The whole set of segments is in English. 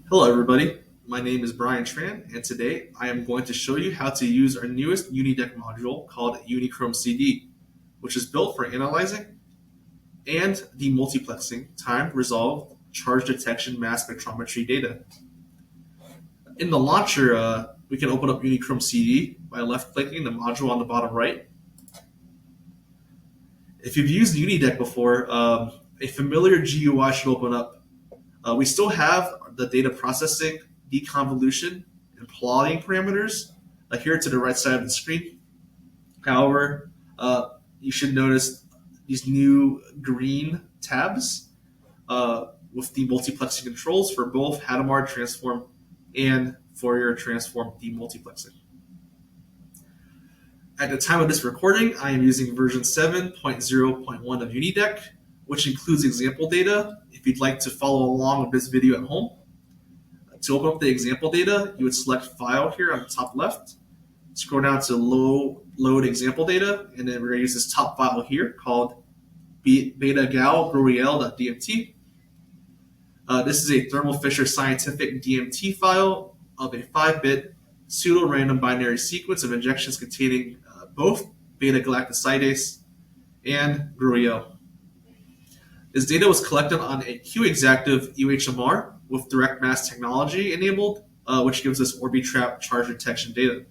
Hello everybody, my name is Brian Tran and today I am going to show you how to use our newest UniDeck module called UniChromCD, which is built for analyzing and demultiplexing time-resolved charge detection mass spectrometry data. In the launcher, we can open up UniChromCD by left-clicking the module on the bottom right. If you've used UniDeck before, a familiar GUI should open up. We still have the data processing, deconvolution, and plotting parameters here to the right side of the screen. However, you should notice these new green tabs with the multiplexing controls for both Hadamard transform and Fourier transform demultiplexing. At the time of this recording, I am using version 7.0.1 of UniDeck, which includes example data if you'd like to follow along with this video at home. To open up the example data, you would select File here on the top left, scroll down to Load Example Data, and then we're going to use this top file here called BGal GroEL.dmt. This is a Thermo Fisher Scientific DMT file of a 5-bit pseudo-random binary sequence of injections containing both beta-galactosidase and GroEL. This data was collected on a Q-exactive UHMR with direct mass technology enabled, which gives us Orbitrap charge detection data.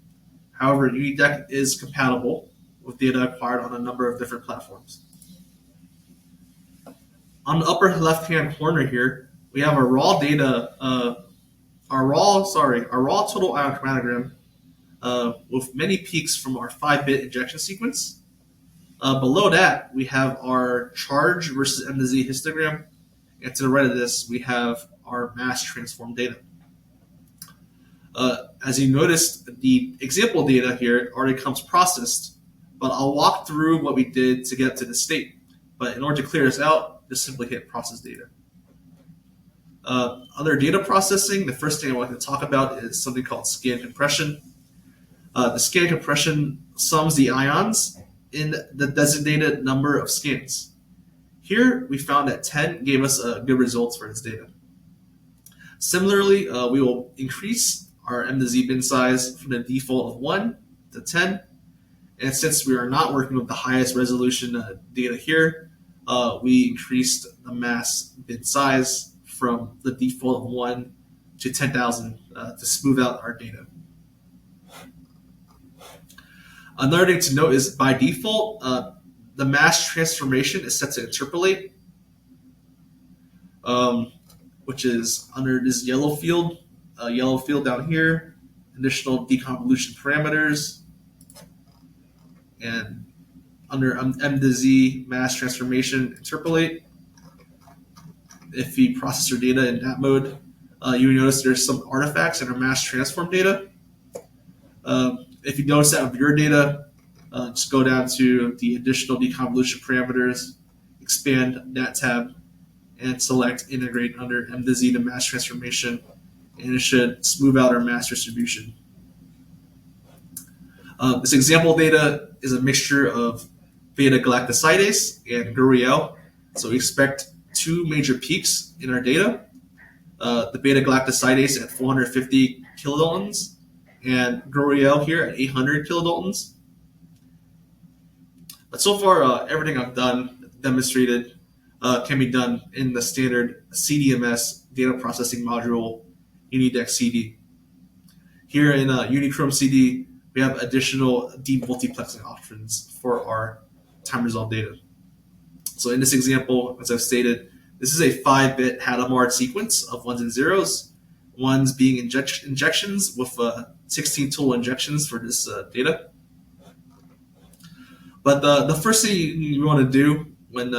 However, UniDeck is compatible with data acquired on a number of different platforms. On the upper left-hand corner here, we have our raw data, our raw total ion chromatogram with many peaks from our 5-bit injection sequence. Below that, we have our charge versus M to Z histogram, and to the right of this, we have our mass transform data. As you noticed, the example data here already comes processed, but I'll walk through what we did to get to this state. But in order to clear this out, just simply hit process data. Under data processing, the first thing I want to talk about is something called scan compression. The scan compression sums the ions in the designated number of scans. Here, we found that 10 gave us good results for this data. Similarly, we will increase our M to Z bin size from the default of 1 to 10. And since we are not working with the highest resolution data here, we increased the mass bin size from the default of 1 to 10,000 to smooth out our data. Another thing to note is by default, the mass transformation is set to interpolate, which is under this yellow field down here, additional deconvolution parameters, and under M to Z mass transformation interpolate. If we process our data in that mode, you will notice there's some artifacts in our mass transform data. If you notice that with your data, just go down to the additional deconvolution parameters, expand that tab, and select integrate under M to Z to mass transformation, and it should smooth out our mass distribution. This example data is a mixture of beta-galactosidase and GroEL, so we expect two major peaks in our data. The beta-galactosidase at 450 kilodaltons, and GroEL here at 800 kilodaltons. But so far, everything I've demonstrated can be done in the standard CDMS data processing module, UniDeck CD. Here in UniChromCD, we have additional demultiplexing options for our time-resolved data. So in this example, as I've stated, this is a 5-bit Hadamard sequence of ones and zeros, ones being injections with 16 total injections for this data. But the first thing you want to do when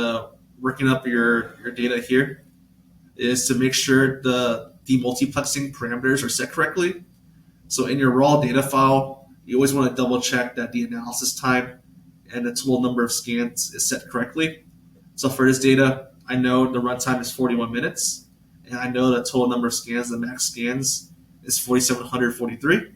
working up your data here is to make sure the demultiplexing parameters are set correctly. So in your raw data file, you always want to double check that the analysis time and the total number of scans is set correctly. So for this data, I know the runtime is 41 minutes, and I know the total number of scans, the max scans, is 4,743.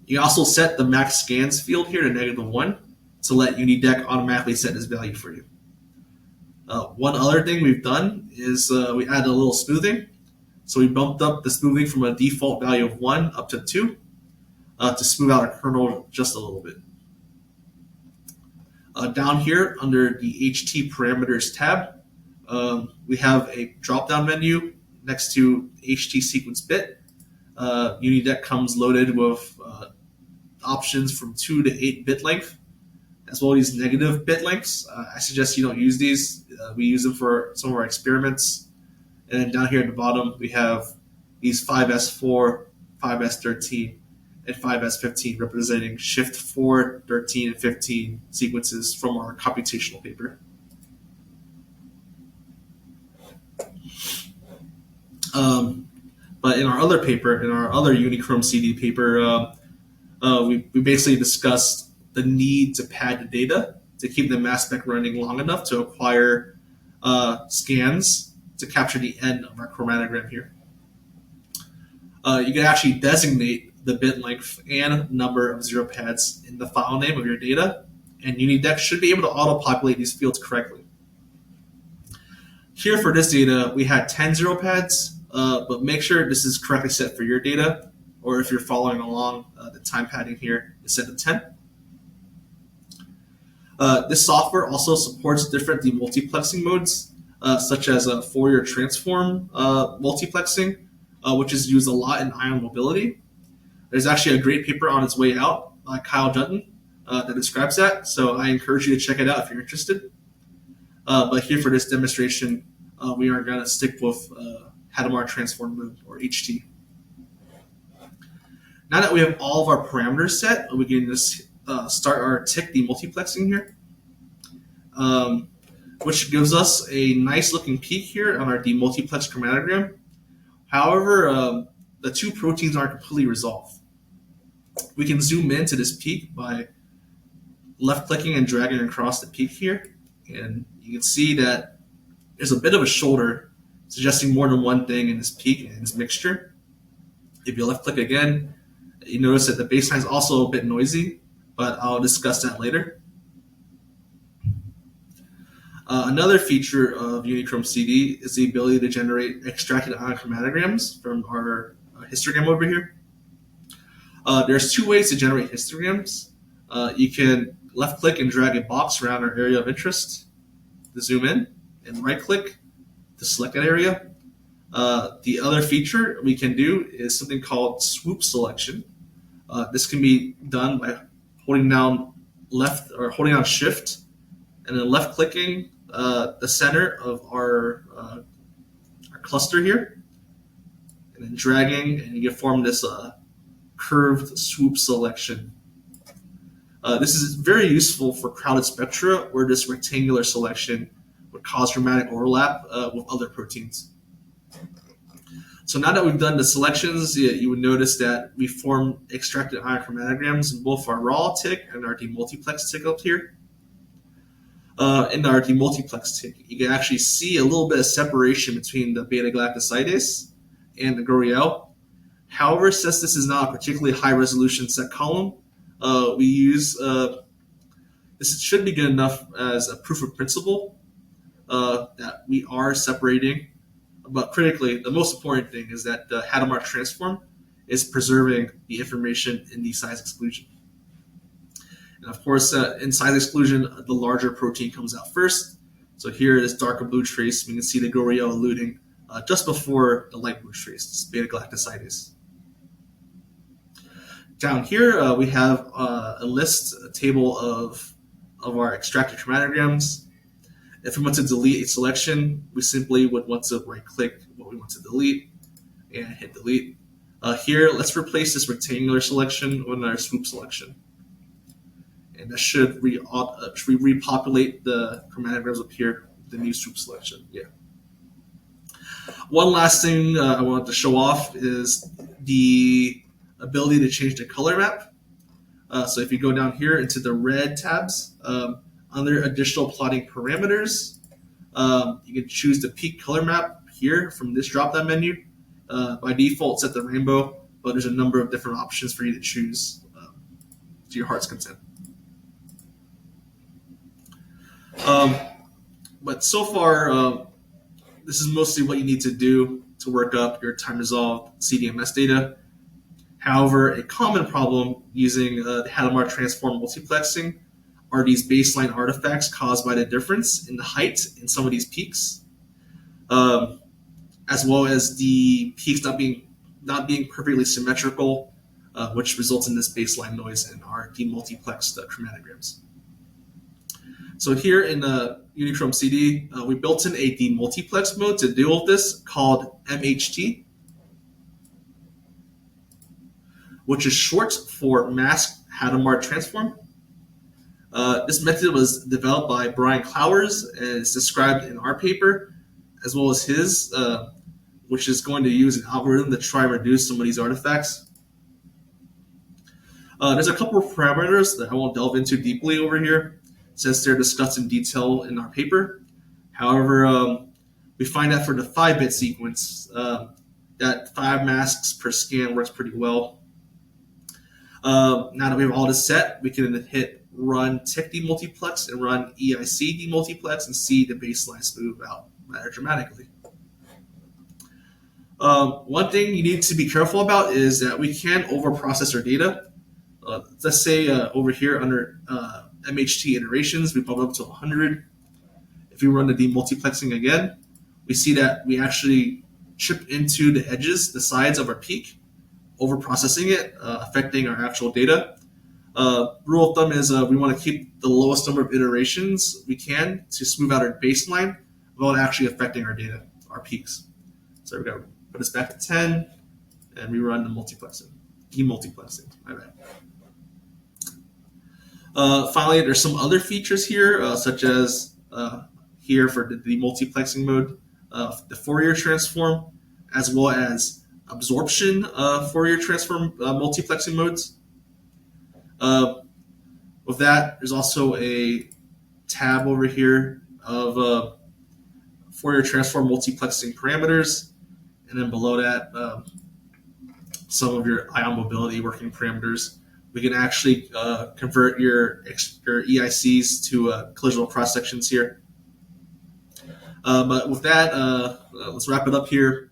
You also set the max scans field here to -1 to let UniDeck automatically set this value for you. One other thing we've done is we added a little smoothing. So we bumped up the smoothing from a default value of 1 up to 2 to smooth out our kernel just a little bit. Down here under the HT parameters tab, we have a drop-down menu next to HT sequence bit. UniDeck comes loaded with options from 2 to 8 bit length, as well as negative bit lengths. I suggest you don't use these. We use them for some of our experiments. And then down here at the bottom, we have these 5S4, 5S13, and 5S15 representing shift 4, 13, and 15 sequences from our computational paper. But in our other paper, in our other UniChromCD paper, we basically discussed the need to pad the data to keep the mass spec running long enough to acquire scans to capture the end of our chromatogram here. You can actually designate the bit length and number of zero pads in the file name of your data, and UniDeck should be able to auto-populate these fields correctly. Here for this data, we had 10 zero pads, but make sure this is correctly set for your data, or if you're following along, the time padding here is set to 10. This software also supports different demultiplexing modes, such as Fourier transform multiplexing, which is used a lot in ion mobility. There's actually a great paper on its way out by Kyle Dutton that describes that, so I encourage you to check it out if you're interested. But here for this demonstration, we are going to stick with Hadamard transform mode, or HT. Now that we have all of our parameters set, we can just start our tick demultiplexing here, which gives us a nice looking peak here on our demultiplexed chromatogram. However, the two proteins aren't completely resolved. We can zoom into this peak by left clicking and dragging across the peak here, and you can see that there's a bit of a shoulder suggesting more than one thing in this peak and this mixture. If you left click again, you notice that the baseline is also a bit noisy, but I'll discuss that later. Another feature of UniChromCD is the ability to generate extracted ion chromatograms from our histogram over here. There's two ways to generate histograms. You can left click and drag a box around our area of interest to zoom in, and right click to select that area. The other feature we can do is something called swoop selection. This can be done by holding down shift and then left clicking the center of our cluster here, and then dragging, and you can form this curved swoop selection. This is very useful for crowded spectra where this rectangular selection would cause dramatic overlap with other proteins. So now that we've done the selections, you would notice that we form extracted ion chromatograms in both our raw tick and our demultiplexed tick up here. In our demultiplexed tick, you can actually see a little bit of separation between the beta-galactosidase and the GroEL. However, since this is not a particularly high-resolution set column, we use this should be good enough as a proof of principle that we are separating. But critically, the most important thing is that the Hadamard transform is preserving the information in the size exclusion. And of course, in size exclusion, the larger protein comes out first. So here, this darker blue trace, we can see the GroEL eluting just before the light blue trace, this beta-galactosidase. Down here, we have a table of our extracted chromatograms. If we want to delete a selection, we simply would want to right-click what we want to delete and hit delete. Here, let's replace this rectangular selection with our swoop selection. And that should repopulate the chromatograms up here with the new swoop selection. Yeah. One last thing I wanted to show off is the ability to change the color map. So if you go down here into the red tabs, under additional plotting parameters, you can choose the peak color map here from this drop-down menu. By default, it's set the rainbow, but there's a number of different options for you to choose to your heart's content. But so far, this is mostly what you need to do to work up your time-resolved CDMS data. However, a common problem using the Hadamard transform multiplexing are these baseline artifacts caused by the difference in the height in some of these peaks, as well as the peaks not being perfectly symmetrical, which results in this baseline noise in our demultiplexed chromatograms. So here in the UniChromCD, we built in a demultiplex mode to deal with this called MHT, which is short for masked Hadamard transform. This method was developed by Brian Clowers and is described in our paper, as well as his, which is going to use an algorithm to try and reduce some of these artifacts. There's a couple of parameters that I won't delve into deeply over here, since they're discussed in detail in our paper. However, we find that for the 5-bit sequence, that 5 masks per scan works pretty well. Now that we have all this set, we can hit run tick demultiplex and run EIC demultiplex and see the baseline smooth out rather dramatically. One thing you need to be careful about is that we can overprocess our data. Let's say over here under MHT iterations, we bump up to 100. If we run the demultiplexing again, we see that we actually chip into the edges, the sides of our peak, overprocessing it, affecting our actual data. Rule of thumb is we want to keep the lowest number of iterations we can to smooth out our baseline without actually affecting our data, our peaks. So we're going to put this back to 10, and we run the demultiplexing. My bad. Finally, there's some other features here, such as here for the demultiplexing mode, the Fourier transform, as well as absorption Fourier transform multiplexing modes. With that, there's also a tab over here of Fourier transform multiplexing parameters, and then below that, some of your ion mobility working parameters. We can actually convert your EICs to collisional cross sections here. But with that, let's wrap it up here.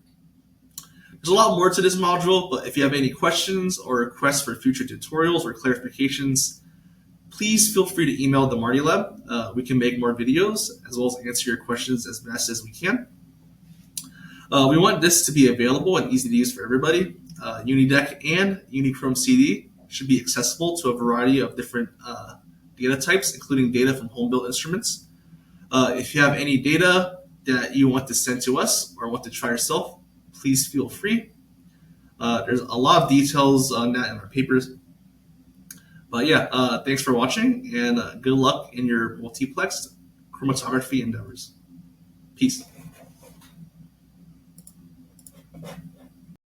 There's a lot more to this module, but if you have any questions or requests for future tutorials or clarifications, please feel free to email the Marty Lab. We can make more videos as well as answer your questions as best as we can. We want this to be available and easy to use for everybody. UniDeck and UniChromCD should be accessible to a variety of different data types, including data from home-built instruments. If you have any data that you want to send to us or want to try yourself, please feel free. There's a lot of details on that in our papers. But yeah, thanks for watching, and good luck in your multiplexed chromatography endeavors. Peace.